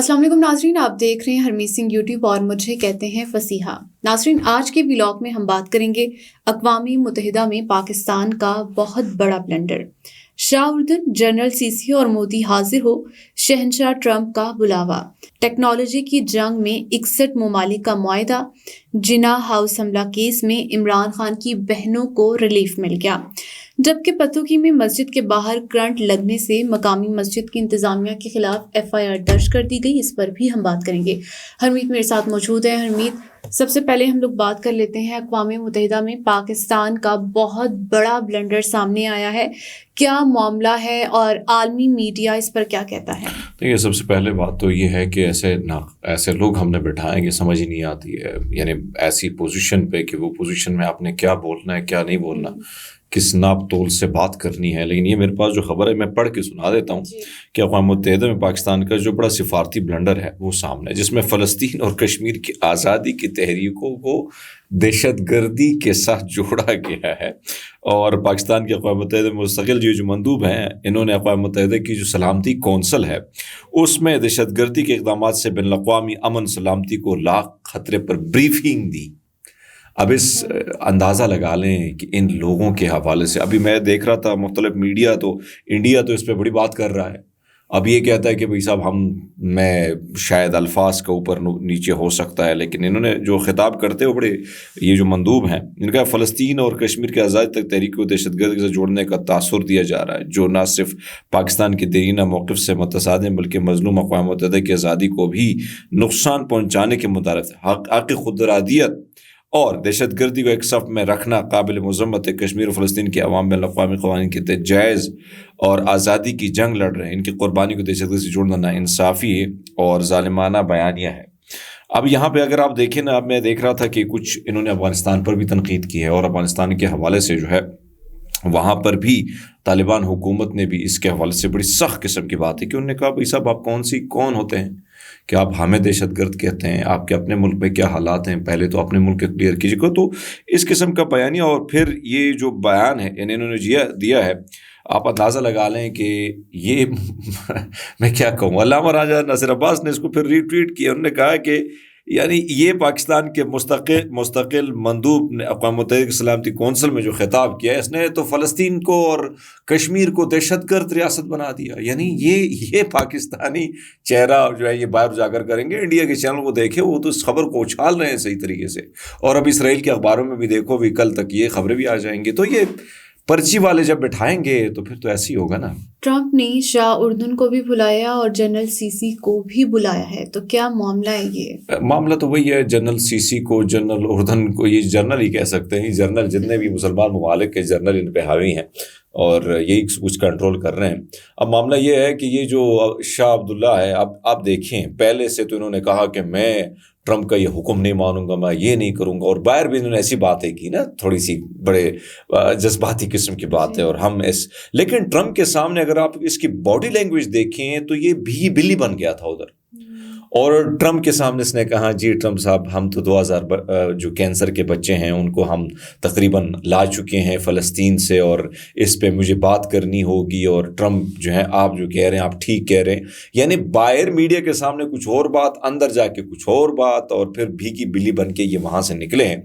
السلام علیکم ناظرین، آپ دیکھ رہے ہیں ہرمیت سنگھ یوٹیوب اور مجھے کہتے ہیں فصیحہ۔ ناظرین، آج کے ولاگ میں ہم بات کریں گے اقوام متحدہ میں پاکستان کا بہت بڑا بلنڈر۔ شاہ اردن، جنرل سیسی اور مودی حاضر ہو، شہنشاہ ٹرمپ کا بلاوا۔ ٹیکنالوجی کی جنگ میں 61 ممالک کا معاہدہ۔ جنا ہاؤس حملہ کیس میں عمران خان کی بہنوں کو ریلیف مل گیا، جبکہ پتوکی میں مسجد کے باہر کرنٹ لگنے سے مقامی مسجد کی انتظامیہ کے خلاف FIR درج کر دی گئی۔ اس پر بھی ہم بات کریں گے۔ ہرمیت میرے ساتھ موجود ہے۔ ہرمیت، سب سے پہلے ہم لوگ بات کر لیتے ہیں اقوام متحدہ میں پاکستان کا بہت بڑا بلنڈر سامنے آیا ہے، کیا معاملہ ہے اور عالمی میڈیا اس پر کیا کہتا ہے؟ دیکھیے، سب سے پہلے بات تو یہ ہے کہ ایسے لوگ ہم نے بٹھائیں گے، سمجھ ہی نہیں آتی ہے، یعنی ایسی پوزیشن پہ کہ وہ پوزیشن میں آپ نے کیا بولنا ہے کیا نہیں بولنا، کس ناپ تول سے بات کرنی ہے۔ لیکن یہ میرے پاس جو خبر ہے میں پڑھ کے سنا دیتا ہوں کہ اقوام متحدہ میں پاکستان کا جو بڑا سفارتی بلنڈر ہے وہ سامنے ہے، جس میں فلسطین اور کشمیر کی آزادی کی تحریکوں کو دہشت گردی کے ساتھ جوڑا گیا ہے۔ اور پاکستان کے اقوام متحدہ میں مستقل جو مندوب ہیں، انہوں نے اقوام متحدہ کی جو سلامتی کونسل ہے اس میں دہشت گردی کے اقدامات سے بین الاقوامی امن سلامتی کو لاحق خطرے پر بریفنگ دی۔ اب اس اندازہ لگا لیں کہ ان لوگوں کے حوالے سے ابھی میں دیکھ رہا تھا مختلف میڈیا، تو انڈیا تو اس پہ بڑی بات کر رہا ہے، اب یہ کہتا ہے کہ بھائی صاحب میں شاید الفاظ کا اوپر نیچے ہو سکتا ہے، لیکن انہوں نے جو خطاب کرتے ہوئے بڑے یہ جو مندوب ہیں ان کا فلسطین اور کشمیر کے آزادی تک تحریک کو دہشت گردی سے جوڑنے کا تاثر دیا جا رہا ہے، جو نہ صرف پاکستان کے دیرینہ موقف سے متصادم بلکہ مظلوم اقوام متحدہ کی آزادی کو بھی نقصان پہنچانے کے متعلق حق خود ارادیت اور دہشت گردی کو ایک صف میں رکھنا قابل مذمت ہے۔ کشمیر اور فلسطین کے عوام بین الاقوامی قوانین کے تحت جائز اور آزادی کی جنگ لڑ رہے ہیں، ان کی قربانی کو دہشت گردی سے جوڑنا ناانصافی ہے اور ظالمانہ بیانیہ ہے۔ اب یہاں پہ اگر آپ دیکھیں نا، اب میں دیکھ رہا تھا کہ کچھ انہوں نے افغانستان پر بھی تنقید کی ہے، اور افغانستان کے حوالے سے جو ہے وہاں پر بھی طالبان حکومت نے بھی اس کے حوالے سے بڑی سخت قسم کی بات ہے کہ انہوں نے کہا بھائی صاحب آپ کون ہوتے ہیں کہ آپ ہمیں دہشت گرد کہتے ہیں، آپ کے اپنے ملک میں کیا حالات ہیں، پہلے تو اپنے ملک کے کلیئر کیجیے گا۔ تو اس قسم کا بیانیہ اور پھر یہ جو بیان ہے انہوں نے دیا ہے، آپ اندازہ لگا لیں کہ یہ میں کیا کہوں، علامہ راجہ ناصر عباس نے اس کو پھر ری ٹویٹ کیا، انہوں نے کہا کہ یعنی یہ پاکستان کے مستقل مندوب نے اقوام متحدہ کی سلامتی کونسل میں جو خطاب کیا ہے، اس نے تو فلسطین کو اور کشمیر کو دہشت گرد ریاست بنا دیا۔ یعنی یہ پاکستانی چہرہ جو ہے یہ باہر اجاگر کریں گے، انڈیا کے چینل کو دیکھے وہ تو اس خبر کو اچھال رہے ہیں صحیح طریقے سے، اور اب اسرائیل کے اخباروں میں بھی دیکھو بھی کل تک یہ خبریں بھی آ جائیں گی۔ تو یہ پرچی والے جب بٹھائیں گے تو پھر تو ایسے ہی ہوگا نا۔ ٹرمپ نے شاہ اردن کو بھی بلایا اور جنرل سیسی کو بھی بلایا ہے، تو کیا معاملہ ہے؟ یہ معاملہ تو وہی ہے، جنرل سیسی کو، جنرل اردن کو، یہ جنرل ہی کہہ سکتے ہیں، جنرل جتنے بھی مسلمان ممالک کے جنرل ان پہ حاوی ہیں اور یہی کچھ کنٹرول کر رہے ہیں۔ اب معاملہ یہ ہے کہ یہ جو شاہ عبداللہ ہے، اب آپ دیکھیں پہلے سے تو انہوں نے کہا کہ میں ٹرمپ کا یہ حکم نہیں مانوں گا، میں یہ نہیں کروں گا، اور باہر بھی انہوں نے ایسی باتیں کی نا، تھوڑی سی بڑے جذباتی قسم کی بات ہے، اور لیکن ٹرمپ کے سامنے اگر آپ اس کی باڈی لینگویج دیکھیں تو یہ بھی بلی بن گیا تھا ادھر، اور ٹرمپ کے سامنے اس نے کہا جی ٹرمپ صاحب ہم تو 2000 جو کینسر کے بچے ہیں ان کو ہم تقریباً لا چکے ہیں فلسطین سے، اور اس پہ مجھے بات کرنی ہوگی، اور ٹرمپ جو ہے آپ جو کہہ رہے ہیں آپ ٹھیک کہہ رہے ہیں۔ یعنی باہر میڈیا کے سامنے کچھ اور بات، اندر جا کے کچھ اور بات، اور پھر بھیگی بلی بن کے یہ وہاں سے نکلے ہیں۔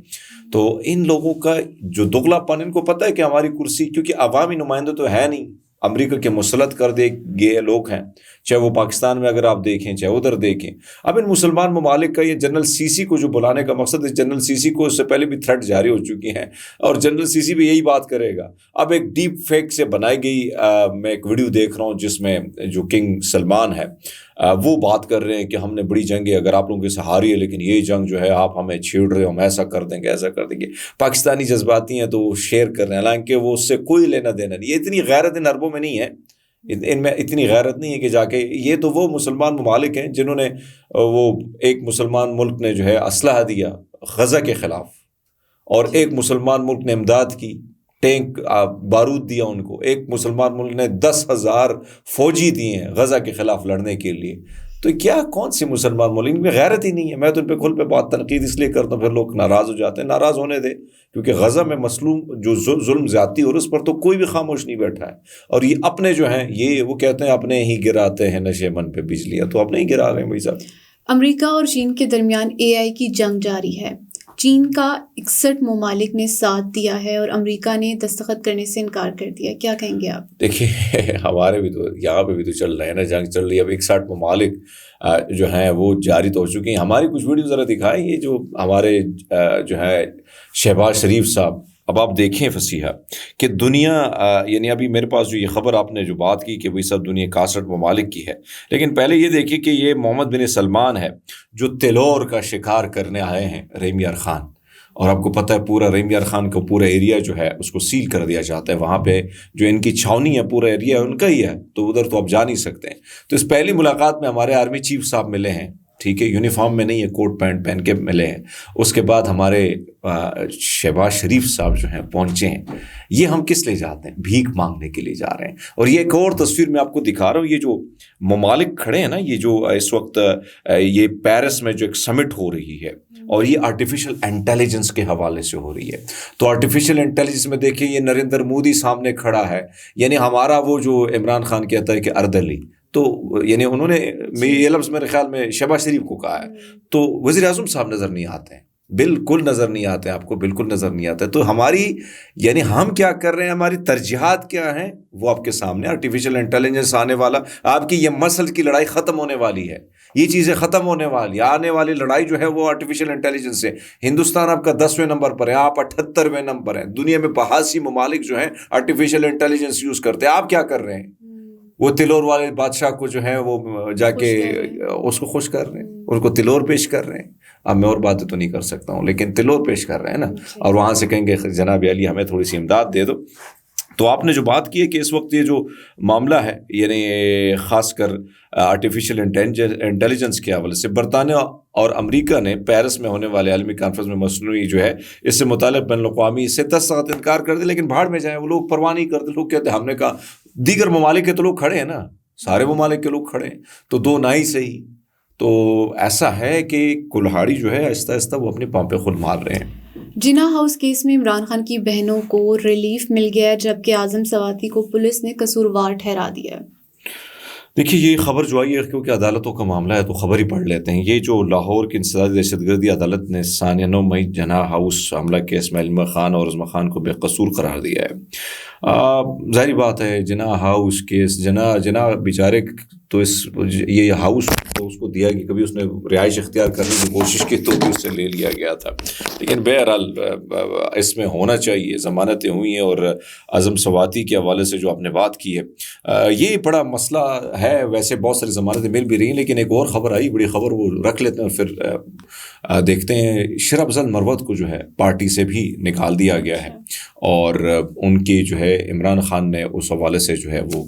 تو ان لوگوں کا جو دگلا پن، ان کو پتہ ہے کہ ہماری کرسی، کیونکہ عوامی نمائندے تو ہے نہیں، امریکہ کے مسلط کر دے گئے لوگ ہیں، چاہے وہ پاکستان میں اگر آپ دیکھیں چاہے ادھر دیکھیں۔ اب ان مسلمان ممالک کا یہ جنرل سیسی کو جو بلانے کا مقصد ہے، جنرل سیسی کو اس سے پہلے بھی تھریٹ جاری ہو چکی ہیں، اور جنرل سیسی بھی یہی بات کرے گا۔ اب ایک ڈیپ فیک سے بنائی گئی میں ایک ویڈیو دیکھ رہا ہوں جس میں جو کنگ سلمان ہے وہ بات کر رہے ہیں کہ ہم نے بڑی جنگیں اگر آپ لوگوں کی سہاری ہے، لیکن یہ جنگ جو ہے آپ ہمیں چھیڑ رہے ہو، ہم ایسا کر دیں گے ایسا کر دیں گے۔ پاکستانی جذباتی ہیں تو وہ شیئر کر رہے ہیں، حالانکہ وہ اس سے کوئی لینا دینا نہیں۔ یہ اتنی غیرت ان عربوں میں نہیں ہے، ان میں اتنی غیرت نہیں ہے کہ جا کے یہ تو وہ مسلمان ممالک ہیں جنہوں نے وہ ایک مسلمان ملک نے جو ہے اسلحہ دیا غزہ کے خلاف، اور ایک مسلمان ملک نے امداد کی، ٹینک بارود دیا ان کو، ایک مسلمان ملک نے 10,000 فوجی دیے ہیں غزہ کے خلاف لڑنے کے لیے۔ تو کیا کون سی مسلمان ملک میں غیرت ہی نہیں ہے؟ میں تو ان پہ کھل پہ بات تنقید اس لیے کرتا ہوں، پھر لوگ ناراض ہو جاتے ہیں. ناراض ہونے دے، کیونکہ غزہ میں مظلوم جو ظلم زیادتی اور اس پر تو کوئی بھی خاموش نہیں بیٹھا ہے. اور یہ اپنے جو ہیں یہ وہ کہتے ہیں اپنے ہی گراتے ہیں نشے من پہ بجلیاں، تو اپنے ہی گرا رہے ہیں بھائی صاحب. امریکہ اور چین کے درمیان AI کی جنگ جاری ہے. چین کا 61 ممالک نے ساتھ دیا ہے اور امریکہ نے دستخط کرنے سے انکار کر دیا. کیا کہیں گے آپ؟ دیکھیے ہمارے بھی تو یہاں پہ بھی تو چل رہے ہیں نا، جنگ چل رہی ہے. اب 61 ممالک جو ہیں وہ جاری تو ہو چکی ہیں. ہماری کچھ ویڈیو ذرا دکھائیں، یہ جو ہمارے جو ہے شہباز شریف صاحب. اب آپ دیکھیں فصیحہ کہ دنیا یعنی ابھی میرے پاس جو یہ خبر آپ نے جو بات کی کہ وہی سب دنیا 61 ممالک کی ہے، لیکن پہلے یہ دیکھیے کہ یہ محمد بن سلمان ہے جو تلور کا شکار کرنے آئے ہیں رحیم یار خان. اور آپ کو پتہ ہے پورا رحیم یار خان کا پورا ایریا جو ہے اس کو سیل کر دیا جاتا ہے. وہاں پہ جو ان کی چھاونی ہے پورا ایریا ان کا ہی ہے، تو ادھر تو آپ جا نہیں سکتے ہیں. تو اس پہلی ملاقات میں ہمارے آرمی چیف صاحب ملے ہیں، ٹھیک ہے، یونیفارم میں نہیں ہے، کوٹ پینٹ پہن کے ملے ہیں. اس کے بعد ہمارے شہباز شریف صاحب جو ہیں پہنچے ہیں. یہ ہم کس لیے جاتے ہیں؟ بھیک مانگنے کے لیے جا رہے ہیں. اور یہ ایک اور تصویر میں آپ کو دکھا رہا ہوں، یہ جو ممالک کھڑے ہیں نا، یہ جو اس وقت یہ پیرس میں جو ایک سمٹ ہو رہی ہے اور یہ آرٹیفیشل انٹیلیجنس کے حوالے سے ہو رہی ہے. تو آرٹیفیشل انٹیلیجنس میں دیکھیں یہ نریندر مودی سامنے کھڑا ہے، یعنی ہمارا وہ جو عمران خان کہتا ہے کہ اردلی، تو یعنی انہوں نے یہ لفظ میرے خیال میں شہباز شریف کو کہا ہے. تو وزیر اعظم صاحب نظر نہیں آتے ہیں، بالکل نظر نہیں آتے، آپ کو بالکل نظر نہیں آتا. تو ہماری یعنی ہم کیا کر رہے ہیں، ہماری ترجیحات کیا ہیں وہ آپ کے سامنے. آرٹیفیشل انٹیلیجنس آنے والا، آپ کی یہ مسل کی لڑائی ختم ہونے والی ہے، یہ چیزیں ختم ہونے والی. آنے والی لڑائی جو ہے وہ آرٹیفیشل انٹیلیجنس سے. ہندوستان آپ کا 10ویں نمبر پر ہے، آپ 78ویں نمبر ہیں. دنیا میں 82 ممالک جو ہیں آرٹیفیشل انٹیلیجنس یوز کرتے ہیں. آپ کیا کر رہے ہیں؟ وہ تلور والے بادشاہ کو جو ہے وہ جا کے اس کو خوش کر رہے ہیں، ان کو تلور پیش کر رہے ہیں. اب میں اور باتیں تو نہیں کر سکتا ہوں، لیکن تلور پیش کر رہے ہیں نا. اور وہاں سے کہیں گے جناب علی ہمیں تھوڑی سی امداد دے دو. تو آپ نے جو بات کی ہے کہ اس وقت یہ جو معاملہ ہے یعنی خاص کر آرٹیفیشل انٹیلیجنس کے حوالے سے، برطانیہ اور امریکہ نے پیرس میں ہونے والے عالمی کانفرنس میں مصنوعی جو ہے اس سے متعلق بین الاقوامی سے دستخط انکار کر دے. لیکن بھاڑ میں جائیں، وہ لوگ پرواہ نہیں کرتے. لوگ کہتے ہیں، ہم نے کہا دیگر ممالک کے تو لوگ کھڑے ہیں نا، سارے ممالک کے لوگ کھڑے ہیں، تو دو نہ ہی صحیح. تو ایسا ہے کہ کلہاڑی جو ہے آہستہ آہستہ وہ اپنے پاؤں پہ خود مار رہے ہیں. جناح ہاؤس کیس میں عمران خان کی بہنوں کو ریلیف مل گیا، جبکہ اعظم سواتی کو پولیس نے قصوروار ٹھہرا دیا. دیکھیے یہ خبر جو آئی ہے کیونکہ عدالتوں کا معاملہ ہے تو خبر ہی پڑھ لیتے ہیں. یہ جو لاہور کی انسدادی دہشت گردی عدالت نے ثانیہ 9 مئی جناح ہاؤس حملہ کیس میں علمہ خان اور عظمہ خان کو بے قصور قرار دیا ہے. ظاہری بات ہے جناح ہاؤس کیس، جناح بیچارے تو یہ ہاؤس تو اس کو دیا کہ کبھی اس نے رہائش اختیار کرنے کی کوشش کی تو بھی اس سے لے لیا گیا تھا. لیکن بہرحال اس میں ہونا چاہیے، ضمانتیں ہوئی ہیں. اور اعظم سواتی کے حوالے سے جو آپ نے بات کی ہے یہ بڑا مسئلہ ہے. ویسے بہت ساری ضمانتیں مل بھی رہی ہیں، لیکن ایک اور خبر آئی، بڑی خبر، وہ رکھ لیتے ہیں اور پھر دیکھتے ہیں. شیر افضل مروت کو جو ہے پارٹی سے بھی نکال دیا گیا ہے اور ان کی جو ہے عمران خان نے اس حوالے سے جو ہے وہ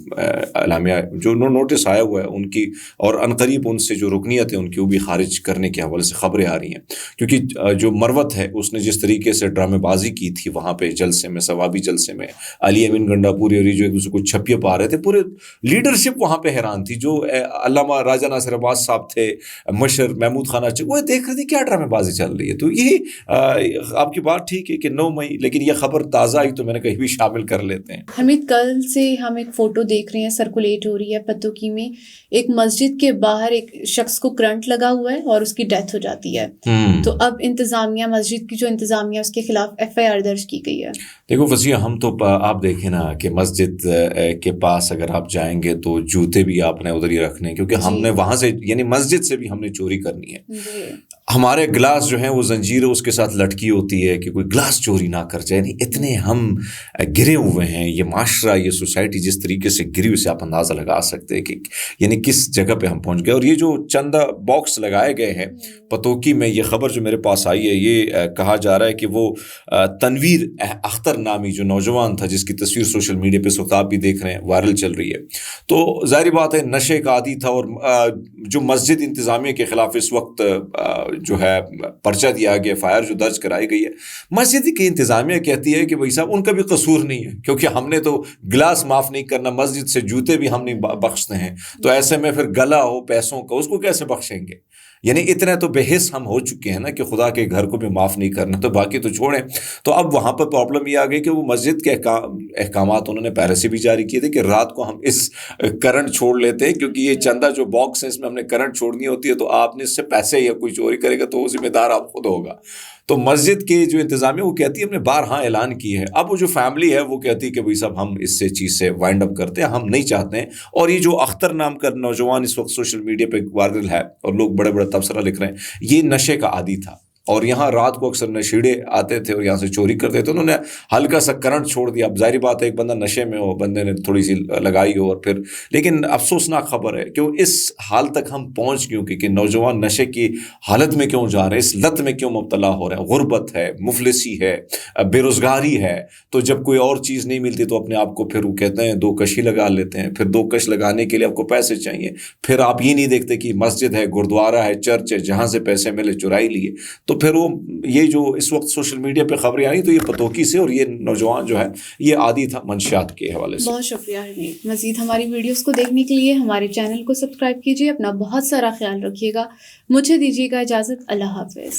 اعلامیہ جو نوٹس آیا ہوا ہے ان کی، اور عنقریب ان سے جو رکنیت ہے ان کی وہ بھی خارج کرنے کے حوالے سے خبریں آ رہی ہیں. کیونکہ جو مروت ہے اس نے جس طریقے سے ڈرامے بازی کی تھی وہاں پہ جلسے میں، ثوابی جلسے میں، علی امین گنڈا پوری اور جو ایک دوسرے کو چھپیے پا رہے تھے، پورے لیڈرشپ وہاں پہ حیران تھی. جو علامہ راجہ ناصر عباس صاحب تھے، مشر محمود خان اچک، وہ دیکھ رہے تھے کیا ڈرامے بازی چل رہی ہے. تو یہ آپ کی بات ٹھیک ہے کہ 9 مئی، لیکن یہ خبر تازہ آئی تو میں نے کہیں بھی شامل کر لیتے ہیں. حمید کل سے ہم ایک فوٹو دیکھ رہے ہیں، سرکولیٹ ہو رہی ہے پتوکی میں، ایک مسجد کے باہر ایک شخص کو کرنٹ لگا ہوا ہے اور اس کی ڈیتھ ہو جاتی ہے. تو اب انتظامیہ، مسجد کی جو انتظامیہ اس کے خلاف FIR درج کی گئی ہے. دیکھو وسیع، ہم تو آپ دیکھیں نا کہ مسجد کے پاس اگر آپ جائیں گے تو جوتے بھی آپ نے ادھر ہی رکھنے، کیونکہ ہم نے وہاں سے یعنی مسجد سے بھی ہم نے چوری کرنی ہے. ہمارے گلاس جو ہیں وہ زنجیر اس کے ساتھ لٹکی ہوتی ہے کہ کوئی گلاس چوری نہ کر جائے. نہیں، اتنے ہم گرے ہوئے ہیں. یہ معاشرہ، یہ سوسائٹی جس طریقے سے گری ہوئی سے آپ اندازہ لگا سکتے ہیں کہ یعنی کس جگہ پہ ہم پہنچ گئے. اور یہ جو چند باکس لگائے گئے ہیں پتوکی میں، یہ خبر جو میرے پاس آئی ہے، یہ کہا جا رہا ہے کہ وہ تنویر اختر نامی جو نوجوان تھا جس کی تصویر سوشل میڈیا پہ آپ بھی دیکھ رہے ہیں وائرل چل رہی ہے، تو ظاہری بات ہے نشے کا عادی تھا. اور جو مسجد انتظامیہ کے خلاف اس وقت جو ہے پرچہ دیا گیا، FIR جو درج کرائی گئی ہے، مسجد کی انتظامیہ کہتی ہے کہ بھائی صاحب ان کا بھی قصور نہیں ہے، کیونکہ ہم نے تو گلاس معاف نہیں کرنا، مسجد سے جوتے بھی ہم نہیں بخشتے ہیں، تو ایسے میں پھر گلا ہو پیسوں کا اس کو کیسے بخشیں گے؟ یعنی اتنے تو بے حس ہم ہو چکے ہیں نا کہ خدا کے گھر کو بھی معاف نہیں کرنا، تو باقی تو چھوڑیں۔ تو اب وہاں پر پرابلم یہ آ گئی کہ وہ مسجد کے احکامات انہوں نے پہلے سے بھی جاری کیے تھے کہ رات کو ہم اس کرنٹ چھوڑ لیتے ہیں، کیونکہ یہ چندہ جو باکس ہے اس میں ہم نے کرنٹ چھوڑنی ہوتی ہے، تو آپ نے اس سے پیسے یا کوئی چوری کرے گا تو وہ ذمہ دار آپ خود ہوگا۔ تو مسجد کے جو انتظامیہ وہ کہتی ہے ہم نے بارہا اعلان کی ہے، اب وہ جو فیملی ہے وہ کہتی ہے کہ بھائی صاحب ہم اس سے چیز سے وائنڈ اپ کرتے ہیں، ہم نہیں چاہتے ہیں۔ اور یہ جو اختر نام کا نوجوان اس وقت سوشل میڈیا پہ وائرل ہے اور لوگ بڑے بڑے تبصرہ لکھ رہے ہیں، یہ نشے کا عادی تھا، اور یہاں رات کو اکثر نشیڑے آتے تھے اور یہاں سے چوری کرتے تھے، انہوں نے ہلکا سا کرنٹ چھوڑ دیا۔ اب ظاہری بات ہے ایک بندہ نشے میں ہو، بندے نے تھوڑی سی لگائی ہو، اور پھر لیکن افسوسناک خبر ہے کہ اس حال تک ہم پہنچ کیوں کہ نوجوان نشے کی حالت میں کیوں جا رہے ہیں، اس لت میں کیوں مبتلا ہو رہے ہیں؟ غربت ہے، مفلسی ہے، بے روزگاری ہے، تو جب کوئی اور چیز نہیں ملتی تو اپنے آپ کو پھر وہ کہتے ہیں دو کشی لگا لیتے ہیں، پھر دو کش لگانے کے لیے آپ کو پیسے چاہیے، پھر آپ یہ نہیں دیکھتے کہ مسجد ہے، گردوارہ ہے، چرچ ہے، جہاں سے پیسے ملے چرائی لیے۔ تو پھر وہ یہ جو اس وقت سوشل میڈیا پہ خبریں آئی تو یہ پتوکی سے، اور یہ نوجوان جو ہے یہ عادی تھا منشیات کے حوالے سے۔ بہت شکریہ حمید۔ مزید ہماری ویڈیوز کو دیکھنے کے لیے ہمارے چینل کو سبسکرائب کیجیے، اپنا بہت سارا خیال رکھیے گا، مجھے دیجیے گا اجازت، اللہ حافظ۔